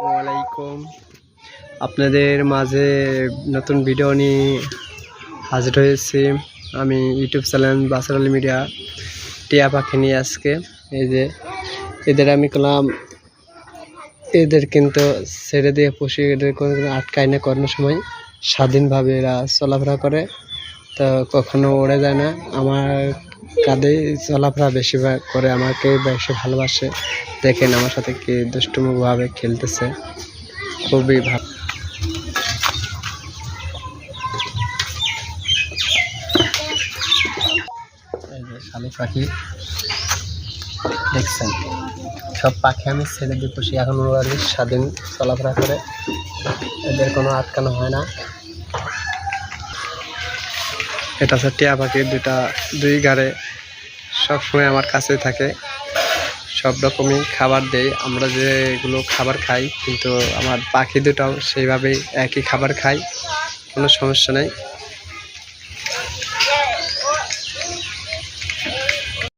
আসসালামাইকুম। আপনাদের মাঝে নতুন ভিডিও নিয়ে হাজির হয়েছি। আমি ইউটিউব চ্যানেল বাসার আলী মিডিয়া টিয়া পাখি নিয়ে আজকে এই যে এদের আমি করলাম, এদের কিন্তু ছেড়ে দিয়ে পুষি, এদের কোনো আটকায় না, করানোর সময় স্বাধীনভাবে এরা চলাফেরা করে, তো কখনো উড়ে যায় না। আমার কাঁধে চলাফেরা বেশিরভাগ করে, আমাকে বেশি ভালোবাসে। দেখেন আমার সাথে কি দুষ্টুমুভাবে খেলতেছে, খুবই ভালো। এই যে শালিক পাখি দেখছেন, সব পাখি আমি ছেড়ে দিয়ে পুষি, এখন ওরা স্বাধীন চলাফেরা করে, এদের কোনো আটকানো হয় না। এটা হচ্ছে টিয়া পাখি, দুই গাড়ে সবসময় আমার কাছে থাকে, সব রকমই খাবার দেয়। আমরা যেগুলো খাবার খাই, কিন্তু আমার পাখি দুটাও সেইভাবেই একই খাবার খায়, কোনো সমস্যা নেই।